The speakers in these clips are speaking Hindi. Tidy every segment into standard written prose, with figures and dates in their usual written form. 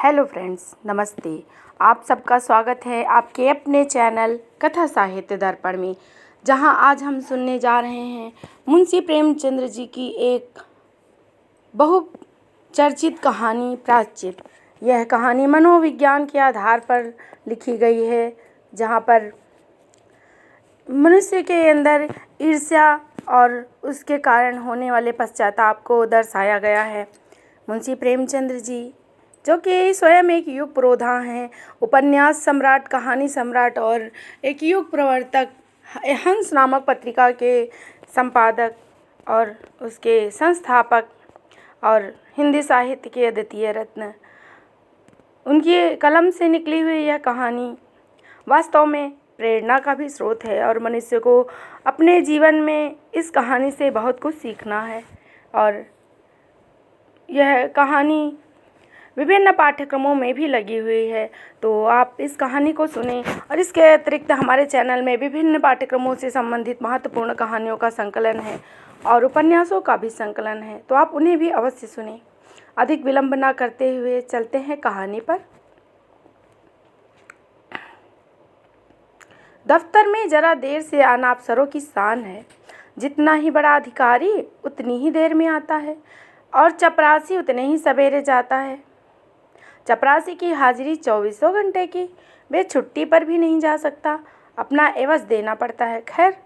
हेलो फ्रेंड्स, नमस्ते। आप सबका स्वागत है आपके अपने चैनल कथा साहित्य दर्पण में, जहां आज हम सुनने जा रहे हैं मुंशी प्रेमचंद्र जी की एक बहुचर्चित कहानी प्रायश्चित। यह कहानी मनोविज्ञान के आधार पर लिखी गई है, जहां पर मनुष्य के अंदर ईर्ष्या और उसके कारण होने वाले पश्चाताप को दर्शाया गया है। मुंशी प्रेमचंद्र जी, जो कि स्वयं एक युग पुरोधा हैं, उपन्यास सम्राट, कहानी सम्राट और एक युग प्रवर्तक, हंस नामक पत्रिका के संपादक और उसके संस्थापक और हिंदी साहित्य के अद्वितीय रत्न, उनकी कलम से निकली हुई यह कहानी वास्तव में प्रेरणा का भी स्रोत है और मनुष्य को अपने जीवन में इस कहानी से बहुत कुछ सीखना है। और यह कहानी विभिन्न पाठ्यक्रमों में भी लगी हुई है, तो आप इस कहानी को सुनें। और इसके अतिरिक्त हमारे चैनल में विभिन्न पाठ्यक्रमों से संबंधित महत्वपूर्ण कहानियों का संकलन है और उपन्यासों का भी संकलन है, तो आप उन्हें भी अवश्य सुनें। अधिक विलंब न करते हुए चलते हैं कहानी पर। दफ्तर में जरा देर से आना अफसरों की शान है। जितना ही बड़ा अधिकारी उतनी ही देर में आता है और चपरासी उतने ही सवेरे जाता है। चपरासी की हाजिरी 24 घंटे की, वे छुट्टी पर भी नहीं जा सकता, अपना एवज देना पड़ता है। खैर,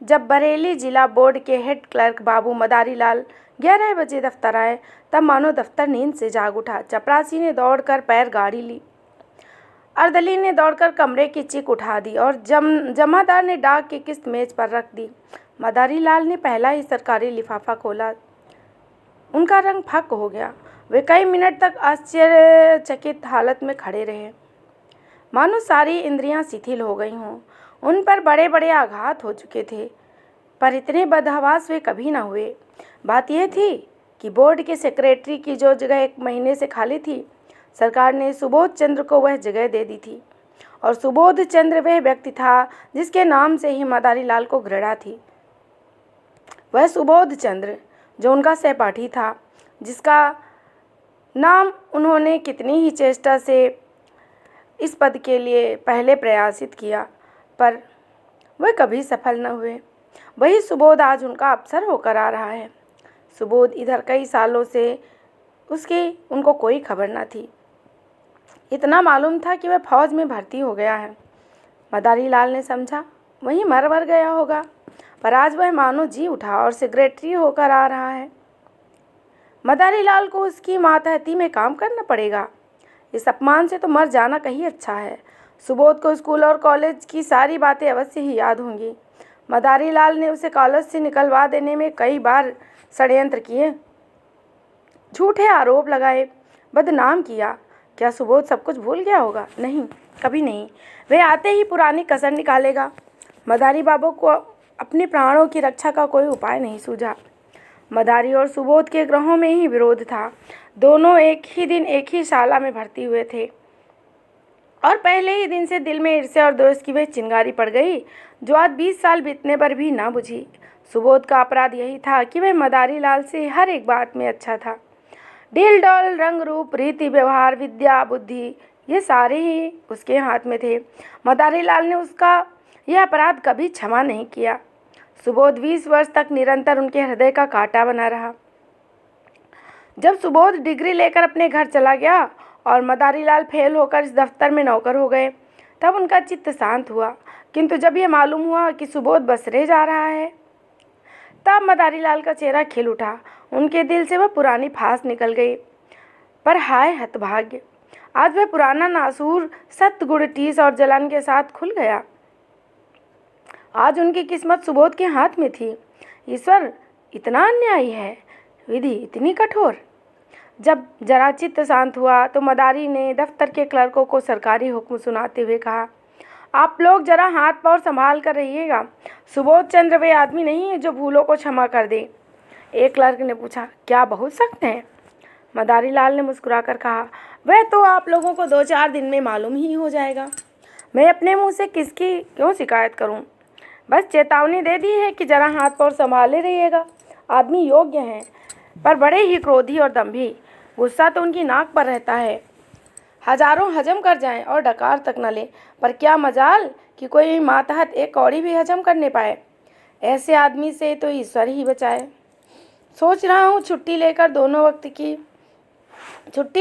जब बरेली जिला बोर्ड के हेड क्लर्क बाबू मदारी लाल 11 बजे दफ्तर आए, तब मानो दफ्तर नींद से जाग उठा। चपरासी ने दौड़कर पैर गाड़ी ली, अर्दली ने दौड़कर कमरे की चिक उठा दी और जमादार ने डाक की किस्त मेज पर रख दी। मदारी लाल ने पहला ही सरकारी लिफाफा खोला। उनका रंग फक हो गया। वे कई मिनट तक आश्चर्यचकित हालत में खड़े रहे, मानो सारी इंद्रियां शिथिल हो गई हों। उन पर बड़े बड़े आघात हो चुके थे, पर इतने बदहवास वे कभी न हुए। बात यह थी कि बोर्ड के सेक्रेटरी की जो जगह 1 महीने से खाली थी, सरकार ने सुबोध चंद्र को वह जगह दे दी थी। और सुबोध चंद्र वह व्यक्ति था जिसके नाम से ही मदारी लाल को घृणा थी। वह सुबोध चंद्र जो उनका सहपाठी था, जिसका नाम उन्होंने कितनी ही चेष्टा से इस पद के लिए पहले प्रयासित किया, पर वह कभी सफल न हुए। वही सुबोध आज उनका अफसर होकर आ रहा है। सुबोध इधर कई सालों से उनको कोई खबर न थी। इतना मालूम था कि वह फौज में भर्ती हो गया है। मदारी लाल ने समझा वहीं मर गया होगा, पर आज वह मानो जी उठा और सेक्रेटरी होकर आ रहा है। मदारी लाल को उसकी मातहती में काम करना पड़ेगा। इस अपमान से तो मर जाना कहीं अच्छा है। सुबोध को स्कूल और कॉलेज की सारी बातें अवश्य ही याद होंगी। मदारी लाल ने उसे कॉलेज से निकलवा देने में कई बार षड्यंत्र किए, झूठे आरोप लगाए, बदनाम किया। क्या सुबोध सब कुछ भूल गया होगा? नहीं, कभी नहीं। वह आते ही पुरानी कसर निकालेगा। मदारी बाबू को अपने प्राणों की रक्षा का कोई उपाय नहीं सूझा। मदारी और सुबोध के ग्रहों में ही विरोध था। दोनों एक ही दिन एक ही शाला में भर्ती हुए थे और पहले ही दिन से दिल में ईर्ष्या और द्वेष की वह चिंगारी पड़ गई, जो आज 20 साल बीतने पर भी ना बुझी। सुबोध का अपराध यही था कि वह मदारी लाल से हर एक बात में अच्छा था। डील डॉल, रंग रूप, रीति व्यवहार, विद्या, बुद्धि, ये सारे ही उसके हाथ में थे। मदारी लाल ने उसका यह अपराध कभी क्षमा नहीं किया। सुबोध 20 वर्ष तक निरंतर उनके हृदय का कांटा बना रहा। जब सुबोध डिग्री लेकर अपने घर चला गया और मदारी लाल फेल होकर इस दफ्तर में नौकर हो गए, तब उनका चित्त शांत हुआ। किंतु जब यह मालूम हुआ कि सुबोध बसरे जा रहा है, तब मदारी लाल का चेहरा खिल उठा। उनके दिल से वह पुरानी फांस निकल गई। पर हाय हतभाग्य, आज वह पुराना नासूर सतगुण, टीस और जलन के साथ खुल गया। आज उनकी किस्मत सुबोध के हाथ में थी। ईश्वर इतना अन्यायी है, विधि इतनी कठोर। जब जरा चित्त शांत हुआ तो मदारी ने दफ्तर के क्लर्कों को सरकारी हुक्म सुनाते हुए कहा, आप लोग जरा हाथ पांव संभाल कर रहिएगा। सुबोध चंद्र वे आदमी नहीं है जो भूलों को क्षमा कर दे। एक क्लर्क ने पूछा, क्या बहुत सख्त हैं? मदारी लाल ने मुस्कुराकर कहा, वह तो आप लोगों को 2-4 दिन में मालूम ही हो जाएगा। मैं अपने मुंह से किसकी क्यों शिकायत करूं? बस चेतावनी दे दी है कि जरा हाथ पांव संभाले रहिएगा। आदमी योग्य हैं, पर बड़े ही क्रोधी और दंभी। गुस्सा तो उनकी नाक पर रहता है। हजारों हजम कर जाएं और डकार तक न लें, पर क्या मजाल कि कोई मातहत एक कौड़ी भी हजम करने पाए। ऐसे आदमी से तो ईश्वर ही बचाए। सोच रहा हूँ छुट्टी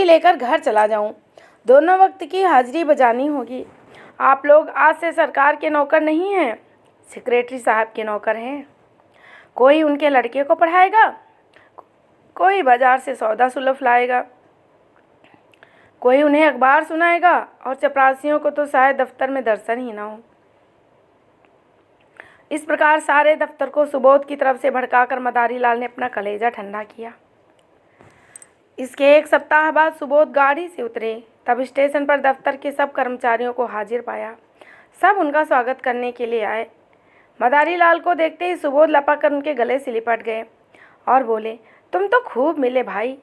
लेकर घर चला जाऊँ। दोनों वक्त की हाजिरी बजानी होगी। आप लोग आज से सरकार के नौकर नहीं हैं, सेक्रेटरी साहब के नौकर हैं। कोई उनके लड़के को पढ़ाएगा, कोई बाजार से सौदा सुलभ लाएगा, कोई उन्हें अखबार सुनाएगा, और चपरासियों को तो शायद दफ्तर में दर्शन ही ना हो। इस प्रकार सारे दफ्तर को सुबोध की तरफ से भड़काकर मदारी लाल ने अपना कलेजा ठंडा किया। इसके एक सप्ताह बाद सुबोध गाड़ी से उतरे, तब स्टेशन पर दफ्तर के सब कर्मचारियों को हाजिर पाया। सब उनका स्वागत करने के लिए आए। मदारी लाल को देखते ही सुबोध लपक कर उनके गले से लिपट गए और बोले, तुम तो खूब मिले भाई,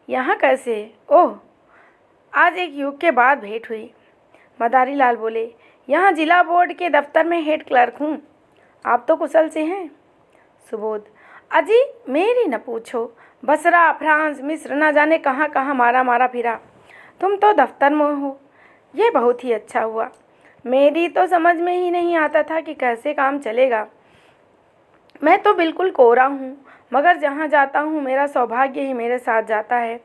यहाँ कैसे? ओह, आज एक युग के बाद भेंट हुई। मदारी लाल बोले, यहाँ जिला बोर्ड के दफ्तर में हेड क्लर्क हूँ। आप तो कुशल से हैं। सुबोध, अजी मेरी न पूछो, बसरा, फ्रांस, मिस्र, न जाने कहाँ कहाँ मारा फिरा। तुम तो दफ्तर में हो, ये बहुत ही अच्छा हुआ। मेरी तो समझ में ही नहीं आता था कि कैसे काम चलेगा। मैं तो बिल्कुल कोरा हूँ, मगर जहाँ जाता हूँ मेरा सौभाग्य ही मेरे साथ जाता है।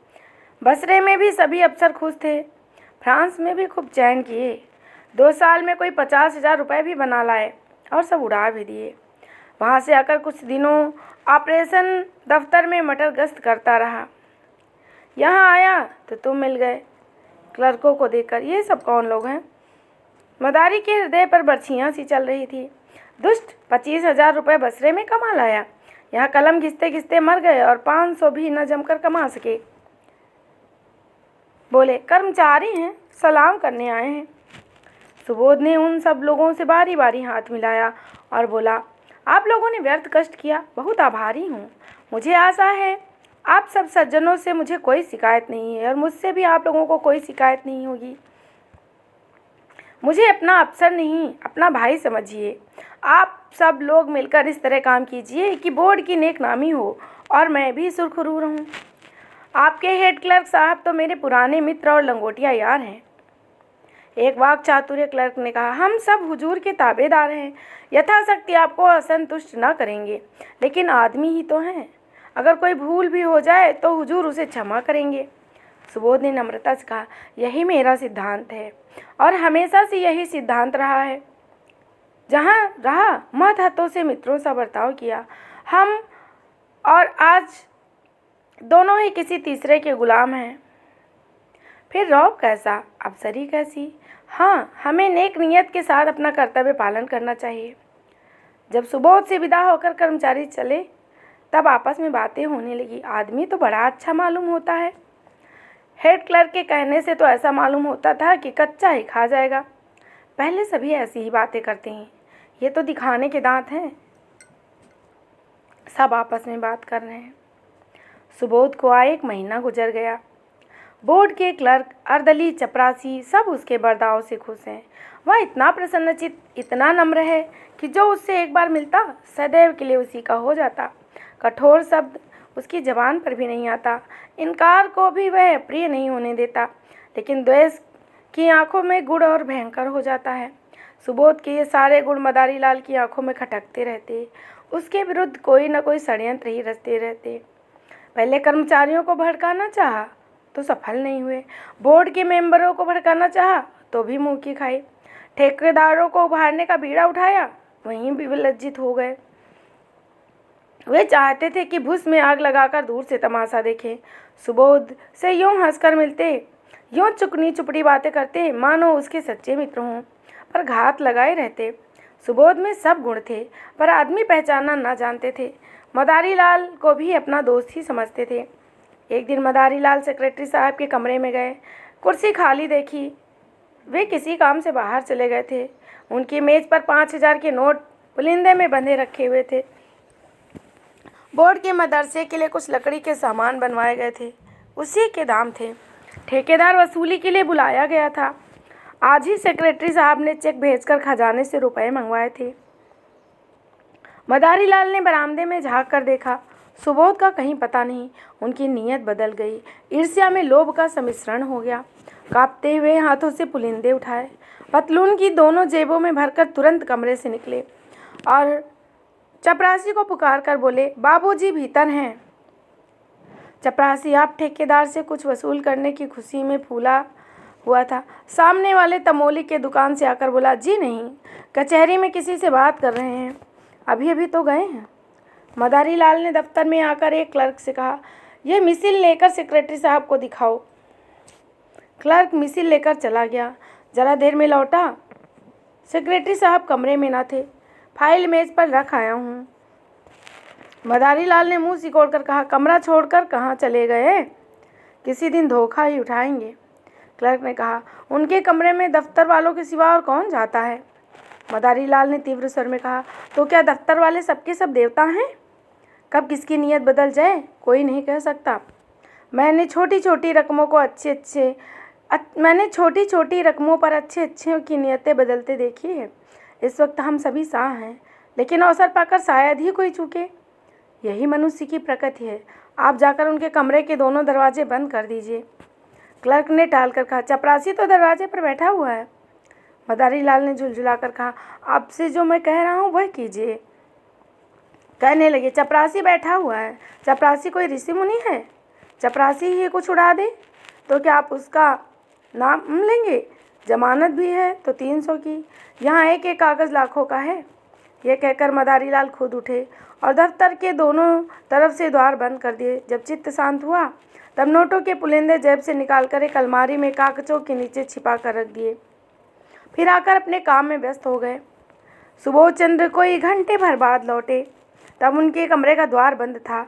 बसरे में भी सभी अफसर खुश थे, फ्रांस में भी खूब चैन किए। 2 साल में कोई 50,000 रुपये भी बना लाए और सब उड़ा भी दिए। वहाँ से आकर कुछ दिनों ऑपरेशन दफ्तर में मटर गश्त करता रहा। यहाँ आया तो तुम मिल गए। क्लर्कों को देखकर ये सब कौन लोग हैं? मदारी के हृदय पर बरछियाँ सी चल रही थी। दुष्ट 25,000 रुपये बसरे में कमा लाया, यहाँ कलम घिसते घिसते मर गए और 500 भी न जमकर कमा सके। बोले, कर्मचारी हैं, सलाम करने आए हैं। सुबोध ने उन सब लोगों से बारी बारी हाथ मिलाया और बोला, आप लोगों ने व्यर्थ कष्ट किया, बहुत आभारी हूँ। मुझे आशा है आप सब सज्जनों से मुझे कोई शिकायत नहीं है और मुझसे भी आप लोगों को कोई शिकायत नहीं होगी। मुझे अपना अफसर नहीं, अपना भाई समझिए। आप सब लोग मिलकर इस तरह काम कीजिए कि बोर्ड की नेक नामी हो और मैं भी सुरखरू रहूं। आपके हेड क्लर्क साहब तो मेरे पुराने मित्र और लंगोटिया यार हैं। एक वाक चातुर्य क्लर्क ने कहा, हम सब हुजूर के ताबेदार हैं, यथाशक्ति आपको असंतुष्ट न करेंगे, लेकिन आदमी ही तो हैं। अगर कोई भूल भी हो जाए तो हुजूर उसे क्षमा करेंगे। सुबोध ने नम्रता से कहा, यही मेरा सिद्धांत है और हमेशा से यही सिद्धांत रहा है। जहाँ रहा मत हथों से मित्रों सा बर्ताव किया। हम और आज दोनों ही किसी तीसरे के गुलाम हैं। फिर रौब कैसा, अफसरी कैसी? हाँ, हमें नेक नियत के साथ अपना कर्तव्य पालन करना चाहिए। जब सुबोध से विदा होकर कर्मचारी चले तब आपस में बातें होने लगी। आदमी तो बड़ा अच्छा मालूम होता है। हेड क्लर्क के कहने से तो ऐसा मालूम होता था कि कच्चा ही खा जाएगा। पहले सभी ऐसी ही बातें करते हैं, ये तो दिखाने के दांत हैं। सब आपस में बात कर रहे हैं। सुबोध को 1 महीना गुजर गया। बोर्ड के क्लर्क, अर्दली, चपरासी सब उसके बर्ताव से खुश हैं। वह इतना प्रसन्नचित्त, इतना नम्र है कि जो उससे एक बार मिलता सदैव के लिए उसी का हो जाता। कठोर शब्द उसकी ज़बान पर भी नहीं आता। इनकार को भी वह प्रिय नहीं होने देता, लेकिन द्वेष की आंखों में गुड़ और भयंकर हो जाता है। सुबोध के ये सारे गुण मदारी लाल की आंखों में खटकते रहते। उसके विरुद्ध कोई न कोई षड्यंत्र ही रचते रहते। पहले कर्मचारियों को भड़काना चाहा तो सफल नहीं हुए। बोर्ड के मेंबरों को भड़काना चाहा तो भी मुँह की खाई। ठेकेदारों को उभारने का बीड़ा उठाया, वहीं भी लज्जित हो गए। वे चाहते थे कि भुस में आग लगाकर दूर से तमाशा देखें। सुबोध से यूं हंसकर मिलते, यूं चुकनी चुपड़ी बातें करते मानो उसके सच्चे मित्र हों, पर घात लगाए रहते। सुबोध में सब गुण थे, पर आदमी पहचानना न जानते थे। मदारी लाल को भी अपना दोस्त ही समझते थे। एक दिन मदारी लाल सेक्रेटरी साहब के कमरे में गए। कुर्सी खाली देखी। वे किसी काम से बाहर चले गए थे। उनकी मेज पर 5,000 के नोट पुलिंदे में बंधे रखे हुए थे। बोर्ड के मदरसे के लिए कुछ लकड़ी के सामान बनवाए गए थे, उसी के दाम थे। ठेकेदार वसूली के लिए बुलाया गया था। आज ही सेक्रेटरी साहब ने चेक भेजकर खजाने से रुपए मंगवाए थे। मदारी लाल ने बरामदे में झांक कर देखा। सुबोध का कहीं पता नहीं। उनकी नीयत बदल गई। ईर्ष्या में लोभ का सम्मिश्रण हो गया। कांपते हुए हाथों से पुलिंदे उठाए, पतलून की दोनों जेबों में भरकर तुरंत कमरे से निकले और चपरासी को पुकार कर बोले, बाबूजी भीतर हैं। चपरासी आप ठेकेदार से कुछ वसूल करने की खुशी में फूला हुआ था। सामने वाले तमोली के दुकान से आकर बोला, जी नहीं, कचहरी में किसी से बात कर रहे हैं, अभी अभी तो गए हैं। मदारी लाल ने दफ्तर में आकर एक क्लर्क से कहा, यह मिसिल लेकर सेक्रेटरी साहब को दिखाओ। क्लर्क मिसिल लेकर चला गया। जरा देर में लौटा। सेक्रेटरी साहब कमरे में न थे। फाइल मेज पर रख आया हूँ। मदारी लाल ने मुंह सिकोड़ कर कहा, कमरा छोड़कर कहाँ चले गए? किसी दिन धोखा ही उठाएंगे। क्लर्क ने कहा, उनके कमरे में दफ्तर वालों के सिवा और कौन जाता है? मदारी लाल ने तीव्र स्वर में कहा, तो क्या दफ्तर वाले सबके सब देवता हैं? कब किसकी नीयत बदल जाए कोई नहीं कह सकता। मैंने छोटी छोटी रकमों पर अच्छे की नीयतें बदलते देखी है। इस वक्त हम सभी साह हैं, लेकिन अवसर पाकर शायद ही कोई चूके। यही मनुष्य की प्रकृति है। आप जाकर उनके कमरे के दोनों दरवाजे बंद कर दीजिए। क्लर्क ने टाल कर कहा, चपरासी तो दरवाजे पर बैठा हुआ है। मदारी लाल ने झुलझुला कर कहा, आपसे जो मैं कह रहा हूँ वह कीजिए। कहने लगे, चपरासी बैठा हुआ है। चपरासी कोई ऋषि मुनि है? चपरासी ही कुछ उड़ा दे तो क्या आप उसका नाम लेंगे? जमानत भी है तो 300 की। यहाँ एक एक कागज़ लाखों का है। यह कहकर मदारी लाल खुद उठे और दफ्तर के दोनों तरफ से द्वार बंद कर दिए। जब चित्त शांत हुआ तब नोटों के पुलिंदे जेब से निकालकर एक अलमारी में कागजों के नीचे छिपा कर रख दिए। फिर आकर अपने काम में व्यस्त हो गए। सुबोध चंद्र कोई घंटे भर बाद लौटे। तब उनके कमरे का द्वार बंद था।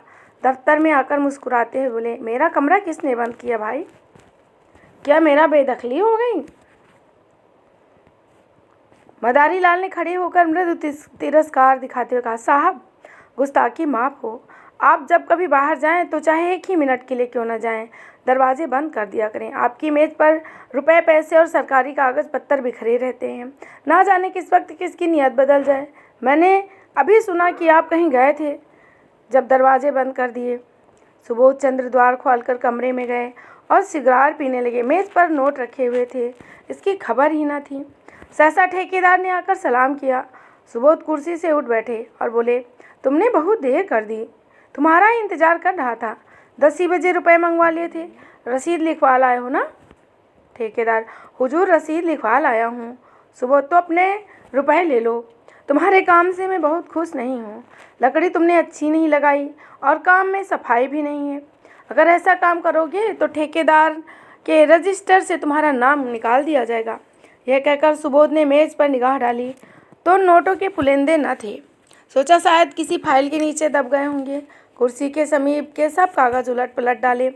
दफ्तर में आकर मुस्कुराते हुए बोले, मेरा कमरा किसने बंद किया भाई? क्या मेरा बेदखली हो गई? मदारी लाल ने खड़े होकर मृदु तिरस्कार दिखाते हुए कहा, साहब गुस्ताखी माफ़ हो। आप जब कभी बाहर जाएं तो चाहे 1 ही मिनट के लिए क्यों न जाएं, दरवाजे बंद कर दिया करें। आपकी मेज़ पर रुपए पैसे और सरकारी कागज़ पत्तर बिखरे रहते हैं। ना जाने किस वक्त किसकी नीयत बदल जाए। मैंने अभी सुना कि आप कहीं गए थे जब दरवाजे बंद कर दिए। सुबोध चंद्र द्वार खोलकर कमरे में गए और सिगार पीने लगे। मेज़ पर नोट रखे हुए थे, इसकी खबर ही न थी। सहसा ठेकेदार ने आकर सलाम किया। सुबोध कुर्सी से उठ बैठे और बोले, तुमने बहुत देर कर दी, तुम्हारा ही इंतज़ार कर रहा था। 10 ही बजे रुपए मंगवा लिए थे। रसीद लिखवा लाए हो ना? ठेकेदार, हुजूर रसीद लिखवा लाया हूँ। सुबोध, तो अपने रुपए ले लो। तुम्हारे काम से मैं बहुत खुश नहीं हूँ। लकड़ी तुमने अच्छी नहीं लगाई और काम में सफाई भी नहीं है। अगर ऐसा काम करोगे तो ठेकेदार के रजिस्टर से तुम्हारा नाम निकाल दिया जाएगा। यह कहकर सुबोध ने मेज़ पर निगाह डाली तो नोटों के पुलिंदे न थे। सोचा शायद किसी फाइल के नीचे दब गए होंगे। कुर्सी के समीप के सब कागज़ उलट पलट डाले,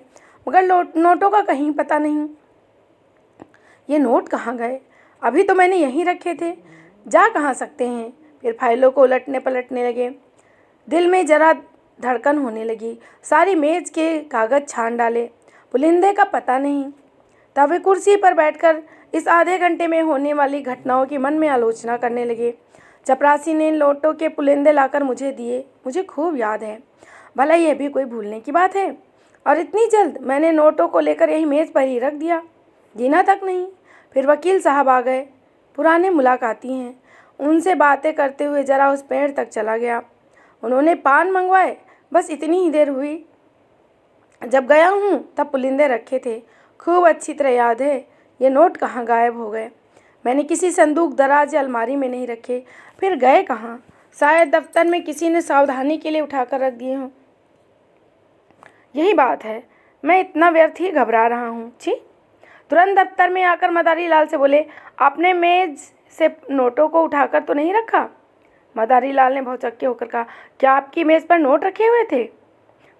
मगर नोटों का कहीं पता नहीं। ये नोट कहाँ गए? अभी तो मैंने यहीं रखे थे, जा कहाँ सकते हैं? फिर फाइलों को उलटने पलटने लगे। दिल में जरा धड़कन होने लगी। सारी मेज़ के कागज़ छान डाले, पुलिंदे का पता नहीं। तब वे कुर्सी पर बैठकर इस आधे घंटे में होने वाली घटनाओं की मन में आलोचना करने लगे। चपरासी ने नोटों के पुलिंदे लाकर मुझे दिए, मुझे खूब याद है। भला यह भी कोई भूलने की बात है? और इतनी जल्द मैंने नोटों को लेकर यही मेज़ पर ही रख दिया, गिना तक नहीं। फिर वकील साहब आ गए, पुराने मुलाकाती हैं। उनसे बातें करते हुए जरा उस पेड़ तक चला गया। उन्होंने पान मंगवाए, बस इतनी ही देर हुई। जब गया हूँ तब पुलिंदे रखे थे, खूब अच्छी तरह याद है। ये नोट कहाँ गायब हो गए? मैंने किसी संदूक, दराज या अलमारी में नहीं रखे। फिर गए कहाँ? शायद दफ्तर में किसी ने सावधानी के लिए उठाकर रख दिए हों। यही बात है, मैं इतना व्यर्थ ही घबरा रहा हूँ। छी! तुरंत दफ्तर में आकर मदारी लाल से बोले, आपने मेज़ से नोटों को उठाकर तो नहीं रखा? मदारी लाल ने भौचक्के होकर कहा, क्या आपकी मेज़ पर नोट रखे हुए थे?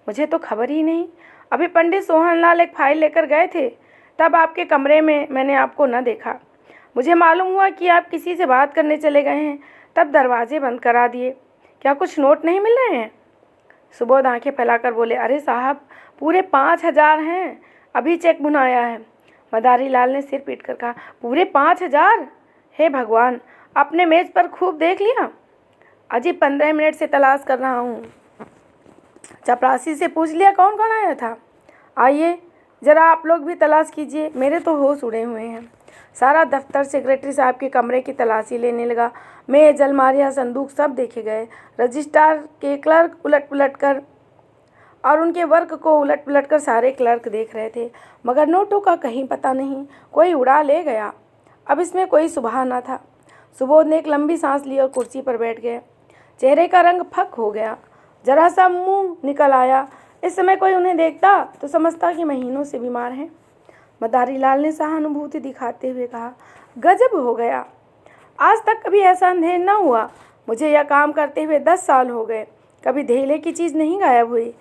मुझे तो खबर ही नहीं। अभी पंडित सोहनलाल एक फाइल लेकर गए थे, तब आपके कमरे में मैंने आपको न देखा। मुझे मालूम हुआ कि आप किसी से बात करने चले गए हैं, तब दरवाजे बंद करा दिए। क्या कुछ नोट नहीं मिल रहे हैं? सुबोध आंखें फैलाकर बोले, अरे साहब, पूरे 5000 हैं, अभी चेक भुनाया है। मदारी लाल ने सिर पीट कर कहा, पूरे 5000? हे भगवान, आपने मेज़ पर खूब देख लिया? अजी 15 मिनट से तलाश कर रहा हूँ। चपरासी से पूछ लिया कौन कौन आया था? आइए, ज़रा आप लोग भी तलाश कीजिए, मेरे तो होश उड़े हुए हैं। सारा दफ्तर सेक्रेटरी साहब के कमरे की तलाशी लेने लगा। मेज, अलमारियाँ, संदूक सब देखे गए। रजिस्ट्रार के क्लर्क उलट पुलट कर और उनके वर्क को उलट पुलट कर सारे क्लर्क देख रहे थे, मगर नोटों का कहीं पता नहीं। कोई उड़ा ले गया। अब इसमें कोई सुबह न था। सुबोध ने एक लंबी सांस ली और कुर्सी पर बैठ गए। चेहरे का रंग फक हो गया, जरा सा मुंह निकल आया। इस समय कोई उन्हें देखता तो समझता कि महीनों से बीमार हैं। मदारी लाल ने सहानुभूति दिखाते हुए कहा, गजब हो गया, आज तक कभी ऐसा अंधेर न हुआ। मुझे यह काम करते हुए 10 साल हो गए, कभी धेले की चीज़ नहीं गायब हुई।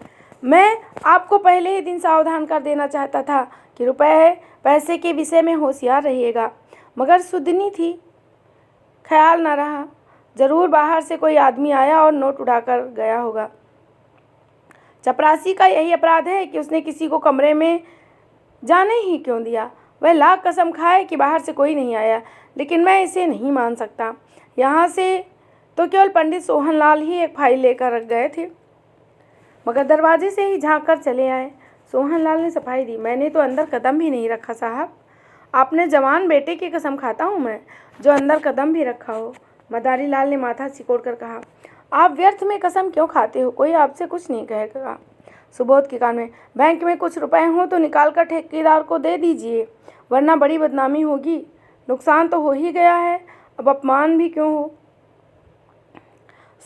मैं आपको पहले ही दिन सावधान कर देना चाहता था कि रुपए पैसे के विषय में होशियार रहिएगा, मगर सुधनी थी, ख्याल न रहा। ज़रूर बाहर से कोई आदमी आया और नोट उड़ाकर गया होगा। चपरासी का यही अपराध है कि उसने किसी को कमरे में जाने ही क्यों दिया। वह लाख कसम खाए कि बाहर से कोई नहीं आया, लेकिन मैं इसे नहीं मान सकता। यहाँ से तो केवल पंडित सोहनलाल ही एक फाइल लेकर रख गए थे, मगर दरवाजे से ही झाँक कर चले आए। सोहनलाल ने सफाई दी, मैंने तो अंदर कदम भी नहीं रखा साहब। आपने जवान बेटे की कसम खाता हूँ मैं, जो अंदर कदम भी रखा हो। मदारी लाल ने माथा सिकोड़ कर कहा, आप व्यर्थ में कसम क्यों खाते हो, कोई आपसे कुछ नहीं कहेगा। सुबोध के कान में, बैंक में कुछ रुपए हों तो निकाल कर ठेकेदार को दे दीजिए, वरना बड़ी बदनामी होगी। नुकसान तो हो ही गया है, अब अपमान भी क्यों हो।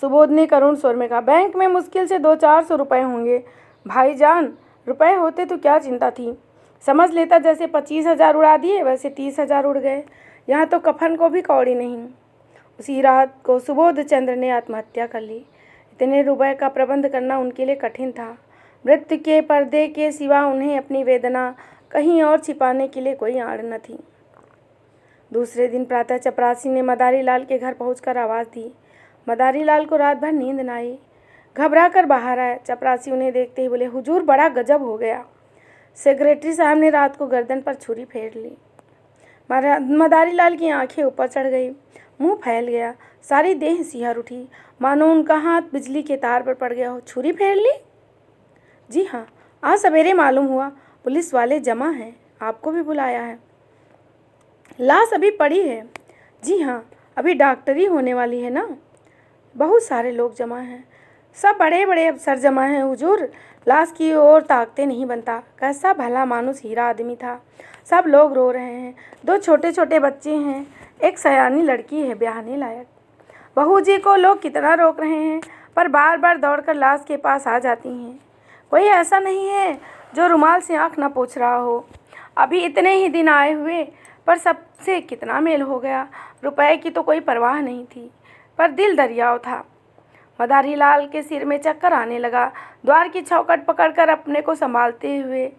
सुबोध ने करुण स्वर में कहा, बैंक में मुश्किल से 200-400 रुपये होंगे। भाईजान, रुपए होते तो क्या चिंता थी, समझ लेता जैसे 25,000 उड़ा दिए वैसे 30,000 उड़ गए। यहाँ तो कफन को भी कौड़ी नहीं। उसी रात को सुबोध चंद्र ने आत्महत्या कर ली। इतने रुपए का प्रबंध करना उनके लिए कठिन था। मृत्यु के पर्दे के सिवा उन्हें अपनी वेदना कहीं और छिपाने के लिए कोई आड़ न थी। दूसरे दिन प्रातः चपरासी ने मदारी लाल के घर पहुंचकर आवाज़ दी। मदारी लाल को रात भर नींद न आई, घबरा कर बाहर आया। चपरासी उन्हें देखते ही बोले, हुजूर बड़ा गजब हो गया। सेक्रेटरी साहब ने रात को गर्दन पर छुरी फेर ली। मदारी लाल की आंखें ऊपर चढ़ गई, मुंह फैल गया, सारी देह सिहर उठी, मानो उनका हाथ बिजली के तार पर पड़ गया हो। छुरी फेर ली? जी हाँ, आज सवेरे मालूम हुआ, पुलिस वाले जमा हैं, आपको भी बुलाया है। लाश अभी पड़ी है? जी हाँ, अभी डॉक्टरी होने वाली है ना। बहुत सारे लोग जमा हैं, सब बड़े बड़े अफसर जमा हैं हुजूर। लाश की ओर ताकते नहीं बनता, कैसा भला मानुस हीरा आदमी था। सब लोग रो रहे हैं। 2 छोटे छोटे बच्चे हैं, एक सयानी लड़की है ब्याहने लायक। बहू जी को लोग कितना रोक रहे हैं, पर बार बार दौड़कर लाश के पास आ जाती हैं। कोई ऐसा नहीं है जो रुमाल से आँख न पोंछ रहा हो। अभी इतने ही दिन आए हुए, पर सबसे कितना मेल हो गया। रुपए की तो कोई परवाह नहीं थी, पर दिल दरियाव था। मदारी लाल के सिर में चक्कर आने लगा। द्वार की चौखट पकड़कर अपने को संभालते हुए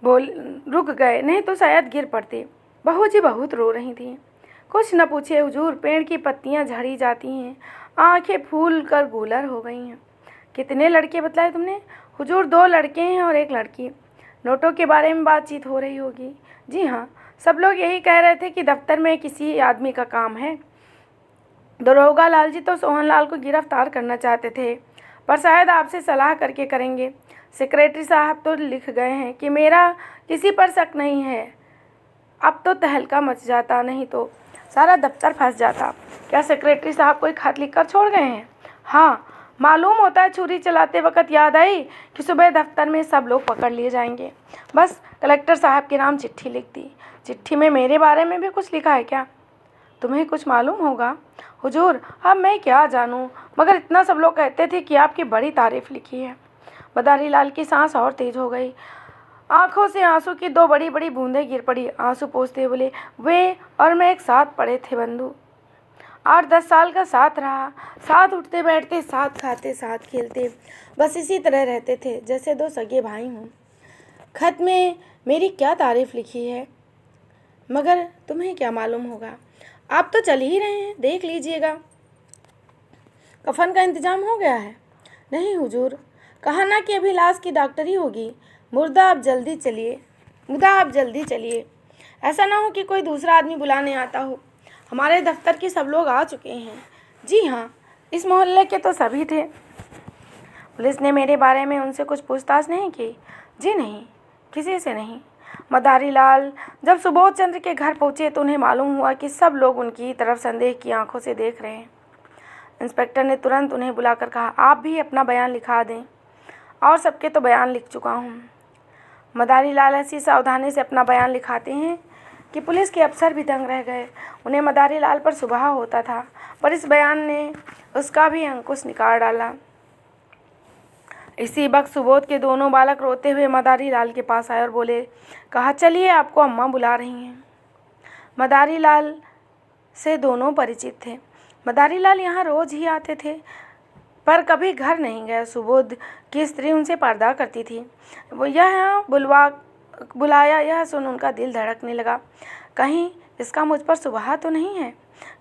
रुक गए, नहीं तो शायद गिर पड़ते। बहू जी बहुत रो रही थीं। कुछ न पूछे हुजूर, पेड़ की पत्तियां झड़ी जाती हैं, आंखें फूल कर गूलर हो गई हैं। कितने लड़के बतलाए तुमने? हुजूर 2 लड़के हैं और 1 लड़की। नोटों के बारे में बातचीत हो रही होगी। जी हाँ, सब लोग यही कह रहे थे कि दफ्तर में किसी आदमी का काम है। दरोगा लाल जी तो सोहनलाल को गिरफ्तार करना चाहते थे, पर शायद आपसे सलाह करके करेंगे। सेक्रेटरी साहब तो लिख गए हैं कि मेरा किसी पर शक नहीं है। अब तो तहलका मच जाता, नहीं तो सारा दफ्तर फंस जाता। क्या सेक्रेटरी साहब कोई खत लिख कर छोड़ गए हैं? हाँ, मालूम होता है छुरी चलाते वक्त याद आई कि सुबह दफ्तर में सब लोग पकड़ लिए जाएंगे। बस कलेक्टर साहब के नाम चिट्ठी लिख दी। चिट्ठी में मेरे बारे में भी कुछ लिखा है क्या? तुम्हें कुछ मालूम होगा हुजूर, अब मैं क्या जानूं, मगर इतना सब लोग कहते थे कि आपकी बड़ी तारीफ लिखी है। मदारी लाल की सांस और तेज हो गई, आंखों से आंसू की 2 बड़ी बड़ी बूंदें गिर पड़ी। आंसू पोंछते बोले, वे और मैं एक साथ पढ़े थे बंधु। 8-10 साल का साथ रहा, साथ उठते बैठते, साथ खाते, साथ खेलते, बस इसी तरह रहते थे जैसे 2 सगे भाई हों। खत में मेरी क्या तारीफ लिखी है, मगर तुम्हें क्या मालूम होगा। आप तो चल ही रहे हैं, देख लीजिएगा। कफन का इंतजाम हो गया है? नहीं हुजूर, कहा ना कि अभी लाश की डॉक्टरी होगी। मुर्दा आप जल्दी चलिए। ऐसा ना हो कि कोई दूसरा आदमी बुलाने आता हो। हमारे दफ्तर के सब लोग आ चुके हैं। जी हाँ, इस मोहल्ले के तो सभी थे। पुलिस ने मेरे बारे में उनसे कुछ पूछताछ नहीं की? जी नहीं। किसी से नहीं। मदारी लाल जब सुबोध चंद्र के घर पहुंचे तो उन्हें मालूम हुआ कि सब लोग उनकी तरफ संदेह की आंखों से देख रहे हैं। इंस्पेक्टर ने तुरंत उन्हें बुलाकर कहा, आप भी अपना बयान लिखा दें। और सबके तो बयान लिख चुका हूँ। मदारी लाल ऐसी सावधानी से अपना बयान लिखाते हैं कि पुलिस के अफसर भी दंग रह गए। उन्हें मदारी लाल पर सुबह होता था, पर इस बयान ने उसका भी अंकुश निकाल डाला। इसी वक्त सुबोध के दोनों बालक रोते हुए मदारी लाल के पास आए और बोले, कहा, चलिए आपको अम्मा बुला रही हैं। मदारी लाल से दोनों परिचित थे। मदारी लाल यहाँ रोज ही आते थे, पर कभी घर नहीं गए। सुबोध की स्त्री उनसे पर्दा करती थी। वो यह बुलाया यह सुन उनका दिल धड़कने लगा। कहीं इसका मुझ पर सुबह तो नहीं है।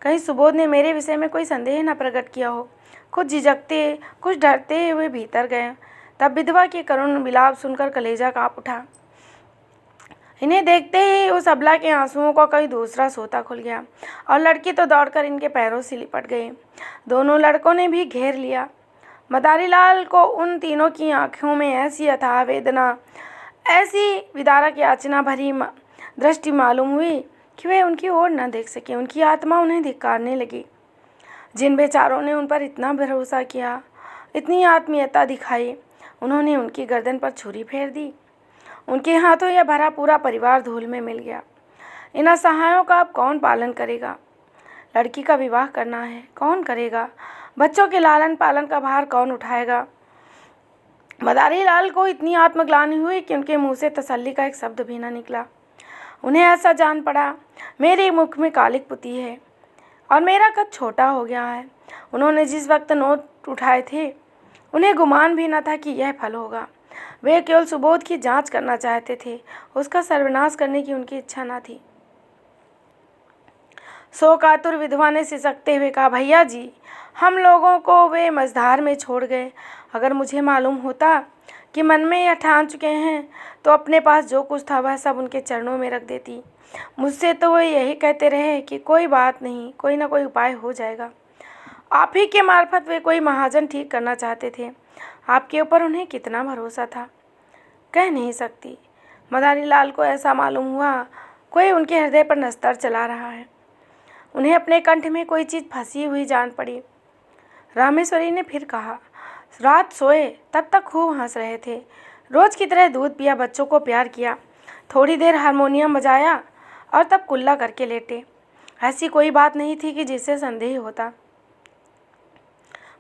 कहीं सुबोध ने मेरे विषय में कोई संदेह न प्रकट किया हो। कुछ झिझकते, कुछ डरते हुए भीतर गए। तब विधवा के करुण विलाप सुनकर कलेजा कांप उठा। इन्हें देखते ही उस अबला के आंसुओं का कोई दूसरा सोता खुल गया और लड़की तो दौड़कर इनके पैरों से लिपट गई। दोनों लड़कों ने भी घेर लिया। मदारी लाल को उन तीनों की आंखों में ऐसी अथाह वेदना, ऐसी विदारक याचना भरी दृष्टि मालूम हुई कि वे उनकी ओर न देख सके। उनकी आत्मा उन्हें धिक्कारने लगी। जिन बेचारों ने उन पर इतना भरोसा किया, इतनी आत्मीयता दिखाई, उन्होंने उनकी गर्दन पर छुरी फेर दी। उनके हाथों यह भरा पूरा परिवार धूल में मिल गया। इन असहायों का अब कौन पालन करेगा? लड़की का विवाह करना है, कौन करेगा? बच्चों के लालन पालन का भार कौन उठाएगा? मदारी लाल को इतनी आत्मग्लानि हुई कि उनके मुंह से तसल्ली का एक शब्द भी न निकला। उन्हें ऐसा जान पड़ा, मेरे मुख में कालिक पुती है और मेरा कद छोटा हो गया है। उन्होंने जिस वक्त नोट उठाए थे, उन्हें गुमान भी न था कि यह फल होगा। वे केवल सुबोध की जांच करना चाहते थे, उसका सर्वनाश करने की उनकी इच्छा न थी। शोकातुर विधवा ने सिसकते हुए कहा, भैया जी, हम लोगों को वे मझधार में छोड़ गए। अगर मुझे मालूम होता कि मन में यह ठान चुके हैं तो अपने पास जो कुछ था वह सब उनके चरणों में रख देती। मुझसे तो वे यही कहते रहे कि कोई बात नहीं, कोई ना कोई उपाय हो जाएगा। आप ही के मार्फत वे कोई महाजन ठीक करना चाहते थे। आपके ऊपर उन्हें कितना भरोसा था, कह नहीं सकती। मदारी लाल को ऐसा मालूम हुआ कोई उनके हृदय पर नस्तर चला रहा है। उन्हें अपने कंठ में कोई चीज़ फंसी हुई जान पड़ी। रामेश्वरी ने फिर कहा, रात सोए तब तक खूब हंस रहे थे। रोज़ की तरह दूध पिया, बच्चों को प्यार किया, थोड़ी देर हारमोनियम बजाया और तब कुल्ला करके लेटे। ऐसी कोई बात नहीं थी कि जिससे संदेह होता।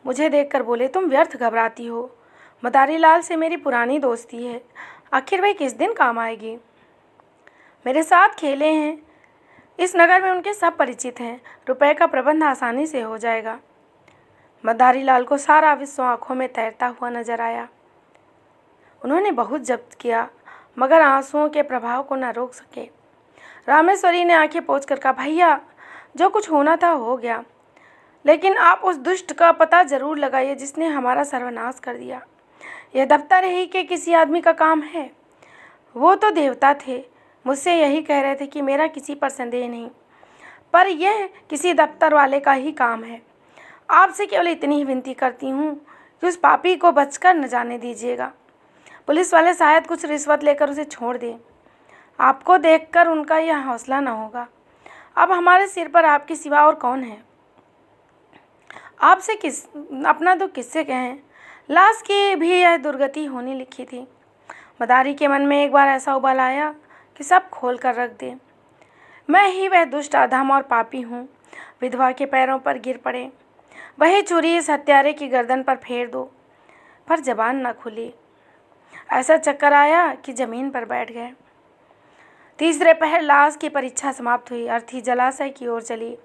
मुझे देखकर बोले, तुम व्यर्थ घबराती हो। मदारी लाल से मेरी पुरानी दोस्ती है, आखिर वे किस दिन काम आएगी। मेरे साथ खेले हैं, इस नगर में उनके सब परिचित हैं। रुपए का प्रबंध आसानी से हो जाएगा। मदारी लाल को सारा विश्व आंखों में तैरता हुआ नजर आया। उन्होंने बहुत जब्त किया, मगर आंसुओं के प्रभाव को न रोक सके। रामेश्वरी ने आंखें पोंछकर कहा, भैया, जो कुछ होना था हो गया, लेकिन आप उस दुष्ट का पता जरूर लगाइए जिसने हमारा सर्वनाश कर दिया। यह दफ्तर ही के किसी आदमी का काम है? वो तो देवता थे, मुझसे यही कह रहे थे कि मेरा किसी पर संदेह नहीं, पर यह किसी दफ्तर वाले का ही काम है। आपसे केवल इतनी ही विनती करती हूँ कि उस पापी को बचकर न जाने दीजिएगा। पुलिस वाले शायद कुछ रिश्वत लेकर उसे छोड़ दें। आपको देखकर उनका यह हौसला न होगा। अब हमारे सिर पर आपके सिवा और कौन है? आपसे अपना दुख किससे कहें? लाश की भी यह दुर्गति होनी लिखी थी। मदारी के मन में एक बार ऐसा उबाल आया कि सब खोल कर रख दे। मैं ही वह दुष्ट अधम और पापी हूँ। विधवा के पैरों पर गिर पड़े। वही छुरी इस हत्यारे की गर्दन पर फेर दो, पर जबान न खुली। ऐसा चक्कर आया कि जमीन पर बैठ गए। तीसरे पहर लाश की परीक्षा समाप्त हुई। अर्थी जलाशय की ओर चली।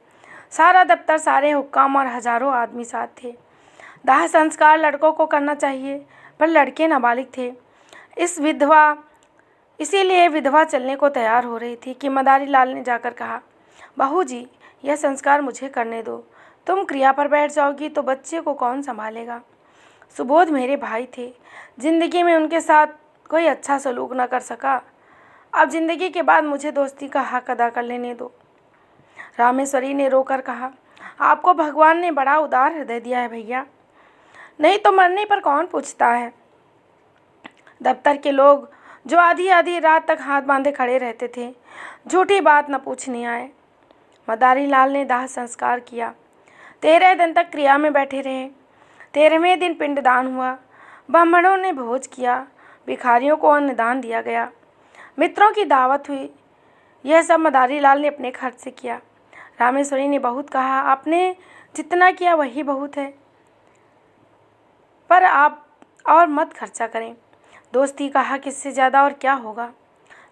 सारा दफ्तर, सारे हुक्काम और हजारों आदमी साथ थे। दाह संस्कार लड़कों को करना चाहिए, पर लड़के नाबालिग थे। इसीलिए विधवा चलने को तैयार हो रही थी कि मदारी लाल ने जाकर कहा, बहू जी, यह संस्कार मुझे करने दो। तुम क्रिया पर बैठ जाओगी तो बच्चे को कौन संभालेगा? सुबोध मेरे भाई थे। जिंदगी में उनके साथ कोई अच्छा सलूक न कर सका। अब जिंदगी के बाद मुझे दोस्ती का हक अदा कर लेने दो। रामेश्वरी ने रोकर कहा, आपको भगवान ने बड़ा उदार हृदय दिया है भैया, नहीं तो मरने पर कौन पूछता है। दफ्तर के लोग जो आधी आधी रात तक हाथ बांधे खड़े रहते थे, झूठी बात न पूछने आए। मदारी लाल ने दाह संस्कार किया। 13 दिन तक क्रिया में बैठे रहे। 13वें दिन पिंडदान हुआ। ब्राह्मणों ने भोज किया। भिखारियों को अन्नदान दिया गया। मित्रों की दावत हुई। यह सब मदारी लाल ने अपने खर्च से किया। रामेश्वरी ने बहुत कहा, आपने जितना किया वही बहुत है, पर आप और मत खर्चा करें। दोस्ती कहा, किससे ज़्यादा और क्या होगा।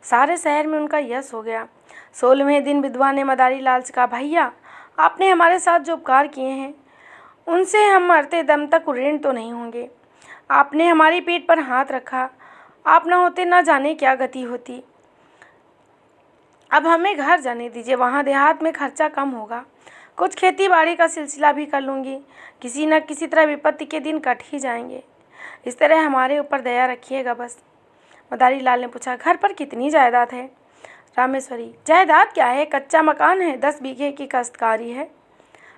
सारे शहर में उनका यश हो गया। 16वें दिन विधवा ने मदारी लाल से कहा, भैया आपने हमारे साथ जो उपकार किए हैं उनसे हम मरते दम तक ऋणी तो नहीं होंगे। आपने हमारी पीठ पर हाथ रखा, आप न होते न जाने क्या गति होती। अब हमें घर जाने दीजिए, वहाँ देहात में खर्चा कम होगा। कुछ खेती बाड़ी का सिलसिला भी कर लूँगी। किसी न किसी तरह विपत्ति के दिन कट ही जाएंगे। इस तरह हमारे ऊपर दया रखिएगा बस। मदारी लाल ने पूछा, घर पर कितनी जायदाद है। रामेश्वरी, जायदाद क्या है, कच्चा मकान है, 10 बीघे की काश्तकारी है।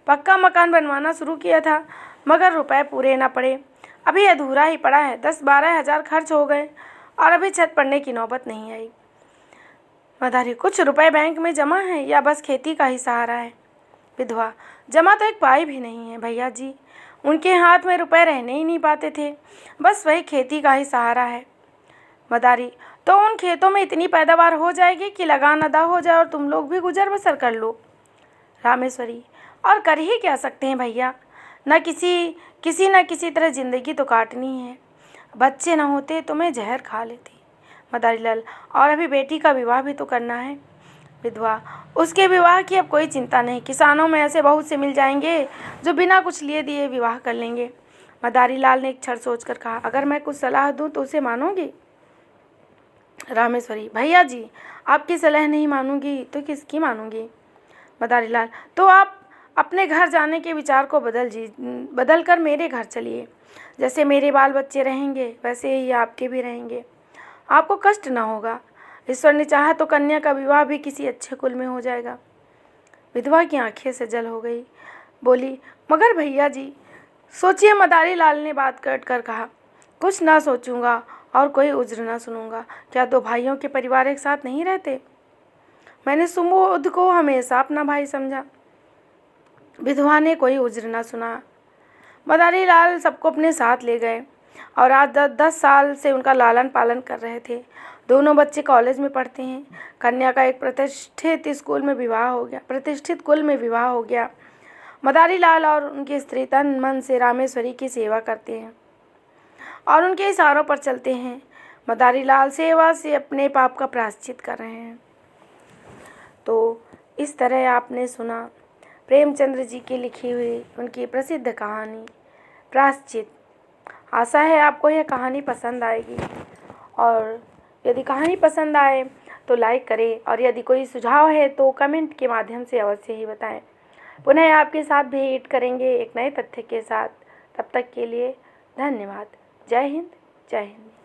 पक्का मकान बनवाना शुरू किया था, मगर रुपए पूरे ना पड़े। अभी अधूरा ही पड़ा है। 10-12 हज़ार खर्च हो गए और अभी छत पड़ने की नौबत नहीं आई। मदारी, कुछ रुपए बैंक में जमा है या बस खेती का ही सहारा है। विधवा, जमा तो एक पाई भी नहीं है भैया जी। उनके हाथ में रुपए रहने ही नहीं पाते थे, बस वही खेती का ही सहारा है। मदारी, तो उन खेतों में इतनी पैदावार हो जाएगी कि लगान अदा हो जाए और तुम लोग भी गुजर बसर कर लो। रामेश्वरी, और कर ही क्या सकते हैं भैया, न किसी तरह ज़िंदगी तो काटनी है। बच्चे न होते तो मैं जहर खा लेती। मदारी लाल, और अभी बेटी का विवाह भी तो करना है। विधवा, उसके विवाह की अब कोई चिंता नहीं। किसानों में ऐसे बहुत से मिल जाएंगे जो बिना कुछ लिए दिए विवाह कर लेंगे। मदारी लाल ने एक क्षण सोचकर कहा, अगर मैं कुछ सलाह दूं तो उसे मानोगी। रामेश्वरी, भैया जी आपकी सलाह नहीं मानूंगी तो किसकी मानूंगी। मदारी लाल, तो आप अपने घर जाने के विचार को बदल कर मेरे घर चलिए। जैसे मेरे बाल बच्चे रहेंगे वैसे ही आपके भी रहेंगे। आपको कष्ट ना होगा। ईश्वर ने चाहा तो कन्या का विवाह भी किसी अच्छे कुल में हो जाएगा। विधवा की आंखें से जल हो गई। बोली, मगर भैया जी सोचिए। मदारी लाल ने बात काट कर कहा, कुछ ना सोचूंगा और कोई उज्र ना सुनूंगा। क्या 2 भाइयों के परिवार एक साथ नहीं रहते। मैंने सुबोध को हमेशा अपना भाई समझा। विधवा ने कोई उज्र ना सुना। मदारी लाल सबको अपने साथ ले गए और आज 10 साल से उनका लालन पालन कर रहे थे। दोनों बच्चे कॉलेज में पढ़ते हैं। कन्या का एक प्रतिष्ठित कुल में विवाह हो गया। मदारी लाल और उनकी स्त्री तन मन से रामेश्वरी की सेवा करते हैं और उनके इशारों पर चलते हैं। मदारी लाल सेवा से अपने पाप का प्रायश्चित कर रहे हैं। तो इस तरह आपने सुना प्रेमचंद्र जी की लिखी हुई उनकी प्रसिद्ध कहानी प्रायश्चित। आशा है आपको यह कहानी पसंद आएगी, और यदि कहानी पसंद आए तो लाइक करें, और यदि कोई सुझाव है तो कमेंट के माध्यम से अवश्य ही बताएं। पुनः आपके साथ भेंट करेंगे एक नए तथ्य के साथ। तब तक के लिए धन्यवाद। जय हिंद, जय हिंद।